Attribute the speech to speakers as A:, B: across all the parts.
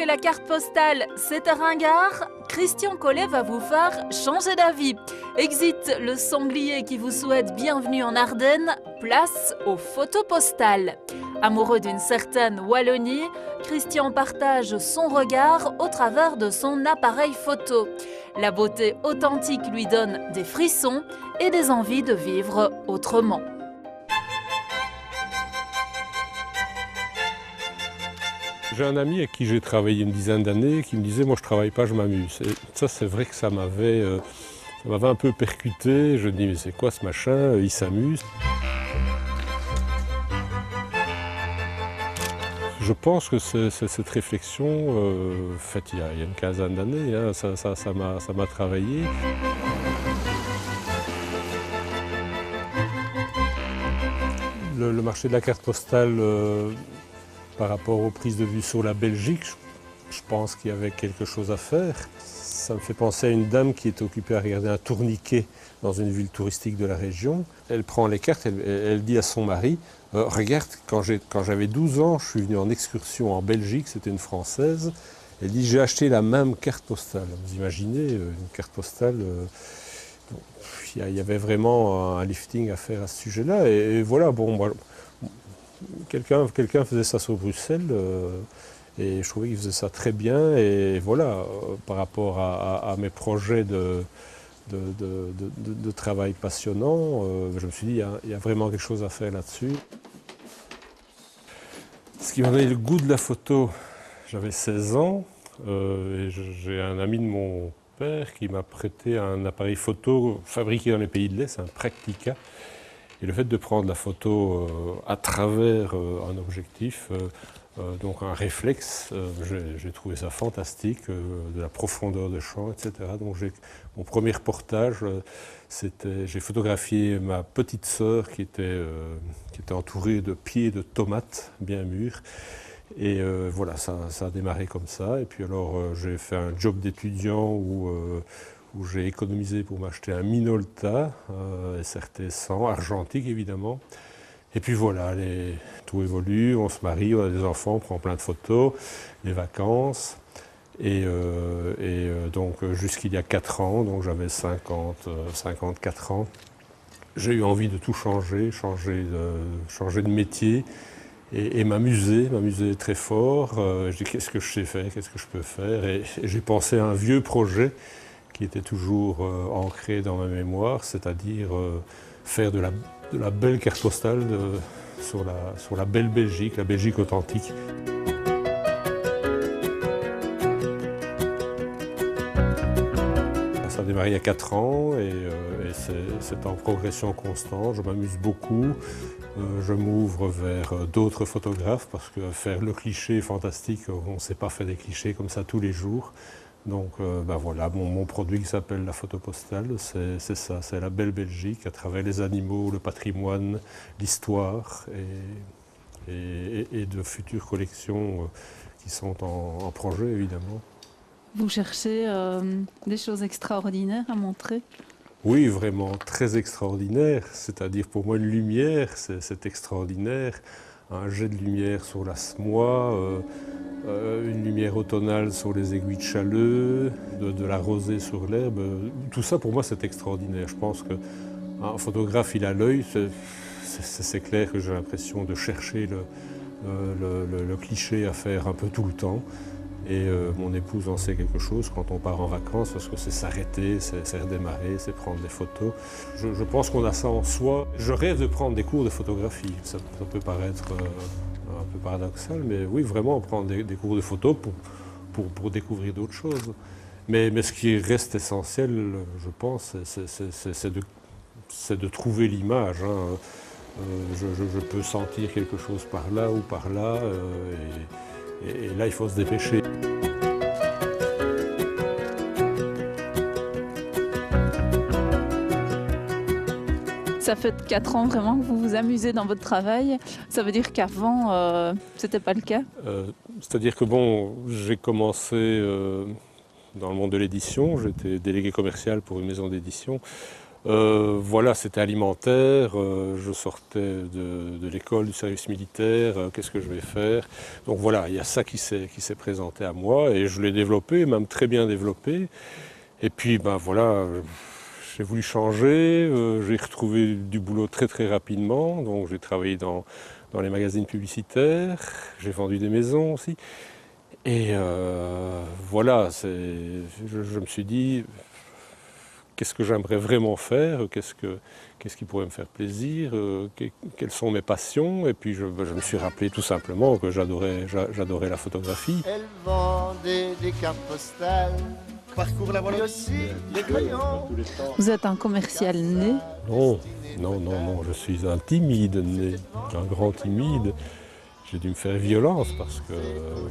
A: que la carte postale c'est un ringard, Christian Collet va vous faire changer d'avis. Exit le sanglier qui vous souhaite bienvenue en Ardennes, place aux photos postales. Amoureux d'une certaine Wallonie, Christian partage son regard au travers de son appareil photo. La beauté authentique lui donne des frissons et des envies de vivre autrement.
B: J'ai un ami avec qui j'ai travaillé une dizaine d'années qui me disait « moi je travaille pas, je m'amuse ». Et ça c'est vrai que ça m'avait un peu percuté. Je me dis « mais c'est quoi ce machin, il s'amuse ». Je pense que c'est cette réflexion, faite il y a une quinzaine d'années, hein, ça m'a travaillé. Le marché de la carte postale, par rapport aux prises de vue sur la Belgique, je pense qu'il y avait quelque chose à faire. Ça me fait penser à une dame qui est occupée à regarder un tourniquet dans une ville touristique de la région. Elle prend les cartes, elle dit à son mari « Regarde, quand j'avais 12 ans, je suis venu en excursion en Belgique, c'était une Française. Elle dit « J'ai acheté la même carte postale ». Vous imaginez, une carte postale, il y avait vraiment un lifting à faire à ce sujet-là. Et voilà, bon, moi, quelqu'un faisait ça sur Bruxelles et je trouvais qu'il faisait ça très bien. Et voilà, par rapport à mes projets de travail passionnant, je me suis dit il y a vraiment quelque chose à faire là-dessus. Ce qui m'a donné le goût de la photo, j'avais 16 ans et j'ai un ami de mon père qui m'a prêté un appareil photo fabriqué dans les pays de l'Est, un Praktica. Et le fait de prendre la photo à travers un objectif, donc un réflexe, j'ai trouvé ça fantastique, de la profondeur de champ, etc. Donc mon premier reportage, j'ai photographié ma petite sœur qui était entourée de pieds de tomates bien mûres. Et voilà, ça a démarré comme ça. Et puis alors j'ai fait un job d'étudiant où j'ai économisé pour m'acheter un Minolta, SRT 100, argentique évidemment. Et puis voilà, tout évolue, on se marie, on a des enfants, on prend plein de photos, les vacances. Et donc jusqu'il y a 4 ans, donc j'avais 54 ans, j'ai eu envie de tout changer de métier et m'amuser très fort. Je dis qu'est-ce que je sais faire, qu'est-ce que je peux faire. Et j'ai pensé à un vieux projet qui était toujours ancré dans ma mémoire, c'est-à-dire faire de la belle carte postale sur la belle Belgique, la Belgique authentique. Ça a démarré il y a 4 ans et c'est en progression constante. Je m'amuse beaucoup. Je m'ouvre vers d'autres photographes parce que faire le cliché fantastique, on ne sait pas faire des clichés comme ça tous les jours. Donc ben voilà, mon produit qui s'appelle la photo postale, c'est ça, c'est la belle Belgique à travers les animaux, le patrimoine, l'histoire et de futures collections qui sont en projet évidemment.
A: Vous cherchez des choses extraordinaires à montrer?
B: Oui, vraiment très extraordinaire, c'est-à-dire pour moi une lumière, c'est extraordinaire. Un jet de lumière sur la semoie, une lumière automnale sur les aiguilles de Challeux, de la rosée sur l'herbe. Tout ça pour moi c'est extraordinaire. Je pense qu'un photographe il a l'œil, c'est clair que j'ai l'impression de chercher le cliché à faire un peu tout le temps. Et mon épouse en sait quelque chose quand on part en vacances, parce que c'est s'arrêter, c'est redémarrer, c'est prendre des photos. Je pense qu'on a ça en soi. Je rêve de prendre des cours de photographie. Ça peut paraître un peu paradoxal, mais oui, vraiment prendre des cours de photo pour découvrir d'autres choses. Mais ce qui reste essentiel, je pense, c'est de trouver l'image. Hein. Je peux sentir quelque chose par là ou par là. Et là, il faut se dépêcher.
A: Ça fait 4 ans vraiment que vous vous amusez dans votre travail. Ça veut dire qu'avant, c'était pas le cas?
B: C'est-à-dire que bon, j'ai commencé dans le monde de l'édition. J'étais délégué commercial pour une maison d'édition. Voilà, c'était alimentaire, je sortais de l'école, du service militaire, qu'est-ce que je vais faire? Donc voilà, il y a ça qui s'est présenté à moi et je l'ai développé, même très bien développé. Et puis ben voilà, j'ai voulu changer, j'ai retrouvé du boulot très très rapidement, donc j'ai travaillé dans les magazines publicitaires, j'ai vendu des maisons aussi. Et voilà, je me suis dit, qu'est-ce que j'aimerais vraiment faire, qu'est-ce qui pourrait me faire plaisir, quelles sont mes passions. Et puis je me suis rappelé tout simplement que j'adorais la photographie.
C: Elle vend des cartes postales, parcourt la Wallonie aussi, les crayons.
A: Vous êtes un commercial né?
B: Non, non, non, non, je suis un timide né, un grand timide. J'ai dû me faire violence parce que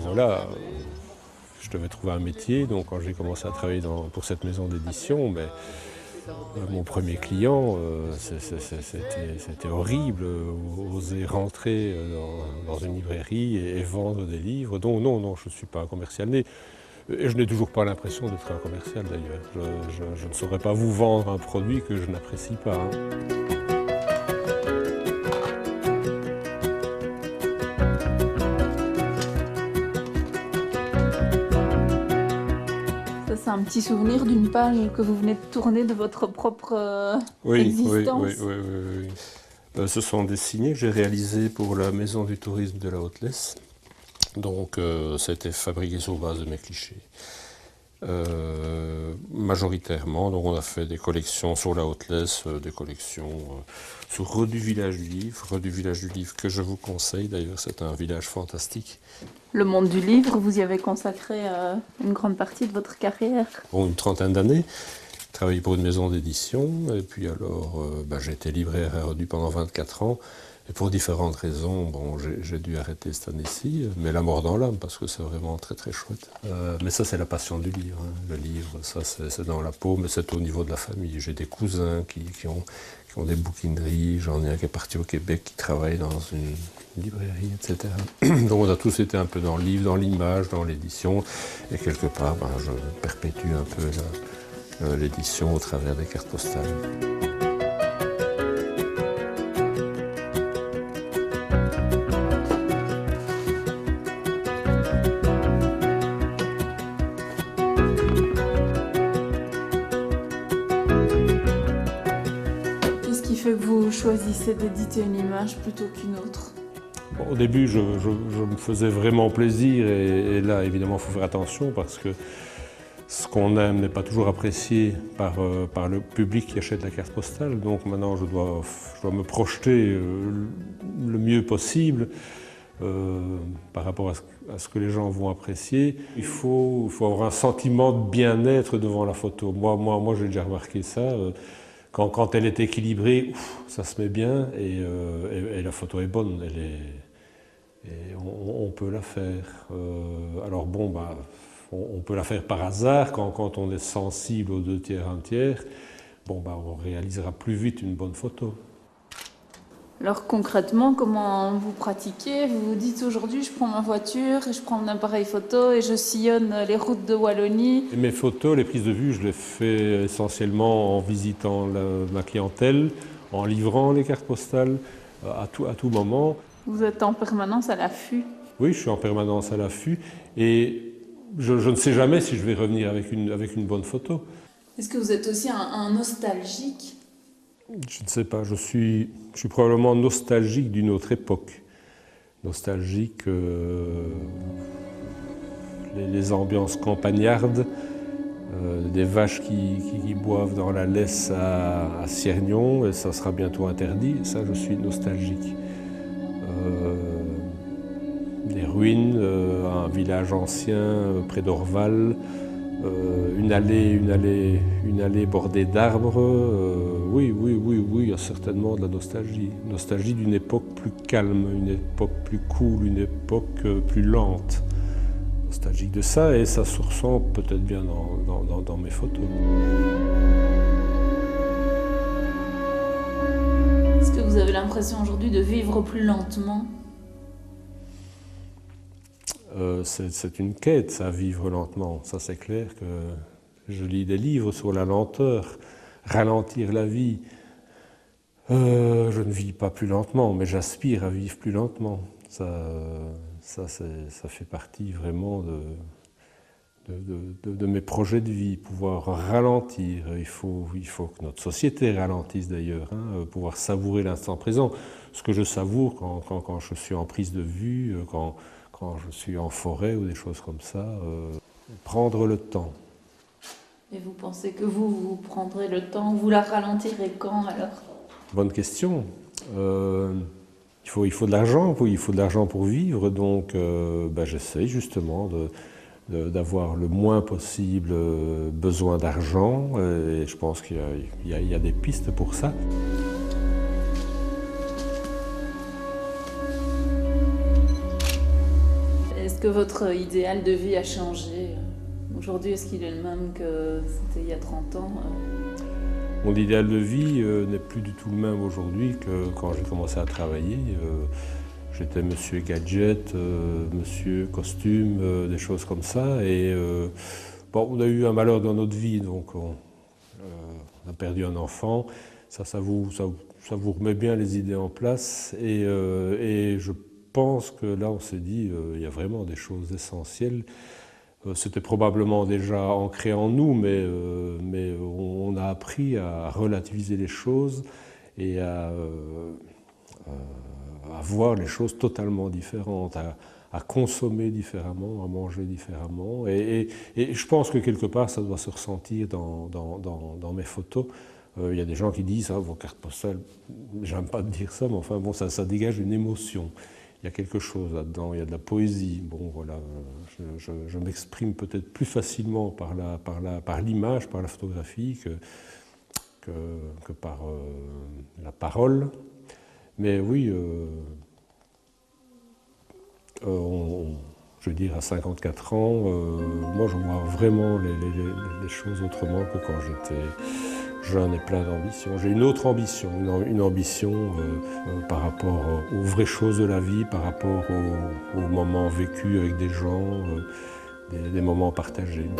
B: voilà, je devais trouver un métier. Donc quand j'ai commencé à travailler pour cette maison d'édition, mais mon premier client, c'était horrible, oser rentrer dans une librairie et vendre des livres. Donc non, non, je ne suis pas un commercial né. Et je n'ai toujours pas l'impression d'être un commercial d'ailleurs. Je ne saurais pas vous vendre un produit que je n'apprécie pas. Hein.
A: C'est un petit souvenir d'une page que vous venez de tourner de votre propre existence.
B: Oui. Ce sont des signets que j'ai réalisés pour la Maison du tourisme de la Haute-Lesse. Donc ça a été fabriqué sur base de mes clichés. Majoritairement, donc on a fait des collections sur la Haute-Lesse, des collections sur Rue du Village du Livre que je vous conseille d'ailleurs, c'est un village fantastique.
A: Le monde du livre, vous y avez consacré une grande partie de votre carrière?
B: Bon, une trentaine d'années, j'ai travaillé pour une maison d'édition, et puis alors j'ai été libraire à Rue pendant 24 ans. Et pour différentes raisons, bon, j'ai dû arrêter cette année-ci, mais la mort dans l'âme, parce que c'est vraiment très très chouette. Mais ça, c'est la passion du livre. Hein. Le livre, ça, c'est dans la peau, mais c'est au niveau de la famille. J'ai des cousins qui ont des bouquineries, j'en ai un qui est parti au Québec, qui travaille dans une librairie, etc. Donc on a tous été un peu dans le livre, dans l'image, dans l'édition, et quelque part, je perpétue un peu l'édition au travers des cartes postales.
A: Choisissez d'éditer une image plutôt qu'une autre?
B: Bon, au début, je me faisais vraiment plaisir et là, évidemment, il faut faire attention parce que ce qu'on aime n'est pas toujours apprécié par le public qui achète la carte postale. Donc maintenant, je dois me projeter le mieux possible par rapport à ce que les gens vont apprécier. Il faut avoir un sentiment de bien-être devant la photo. Moi j'ai déjà remarqué ça. Quand elle est équilibrée, ça se met bien et la photo est bonne. On peut la faire. Alors bon, on peut la faire par hasard quand on est sensible aux 2 tiers, 1 tiers. Bon, on réalisera plus vite une bonne photo.
A: Alors concrètement, comment vous pratiquez? Vous vous dites aujourd'hui, je prends ma voiture, et je prends mon appareil photo et je sillonne les routes de Wallonie.
B: Et mes photos, les prises de vue, je les fais essentiellement en visitant ma clientèle, en livrant les cartes postales à tout moment.
A: Vous êtes en permanence à l'affût? Oui,
B: je suis en permanence à l'affût et je ne sais jamais si je vais revenir avec une bonne photo.
A: Est-ce que vous êtes aussi un nostalgique?
B: Je ne sais pas, je suis probablement nostalgique d'une autre époque. Nostalgique, les ambiances campagnardes, des vaches qui boivent dans la Lesse à Ciergnon, et ça sera bientôt interdit, ça je suis nostalgique. Des ruines, un village ancien près d'Orval, une allée bordée d'arbres. Oui, il y a certainement de la nostalgie. Nostalgie d'une époque plus calme, une époque plus cool, une époque plus lente. Nostalgique de ça, et ça se ressent peut-être bien dans mes photos.
A: Est-ce que vous avez l'impression aujourd'hui de vivre plus lentement?
B: C'est une quête, ça, vivre lentement. Ça, c'est clair que je lis des livres sur la lenteur. ralentir la vie. Je ne vis pas plus lentement, mais j'aspire à vivre plus lentement. Ça fait partie vraiment de mes projets de vie, pouvoir ralentir. Il faut que notre société ralentisse d'ailleurs, hein, pouvoir savourer l'instant présent. Ce que je savoure quand je suis en prise de vue, quand je suis en forêt ou des choses comme ça, prendre le temps.
A: Et vous pensez que vous prendrez le temps, vous la ralentirez quand alors?
B: Bonne question. Il faut de l'argent, pour vivre, donc j'essaie justement d'avoir le moins possible besoin d'argent, et je pense qu'il y a des pistes pour ça.
A: Est-ce que votre idéal de vie a changé? Aujourd'hui, est-ce qu'il est le même que c'était il y a 30 ans?
B: Mon idéal de vie n'est plus du tout le même aujourd'hui que quand j'ai commencé à travailler. J'étais monsieur gadget, monsieur costume, des choses comme ça. Et on a eu un malheur dans notre vie, donc on a perdu un enfant. Ça vous remet bien les idées en place. Et je pense que là, on s'est dit, il y a vraiment des choses essentielles. C'était probablement déjà ancré en nous, mais on a appris à relativiser les choses et à voir les choses totalement différentes, à consommer différemment, à manger différemment. Et je pense que quelque part, ça doit se ressentir dans mes photos. Il y a des gens qui disent, vos cartes postales, j'aime pas dire ça, mais enfin bon, ça dégage une émotion. Il y a quelque chose là-dedans, il y a de la poésie. Bon, voilà, je m'exprime peut-être plus facilement par l'image, par la photographie que par la parole. Mais oui, je veux dire, à 54 ans, moi je vois vraiment les choses autrement que quand j'étais jeune et plein d'ambition. J'ai une autre ambition, une ambition par rapport aux vraies choses de la vie, par rapport aux moments vécus avec des gens, des moments partagés.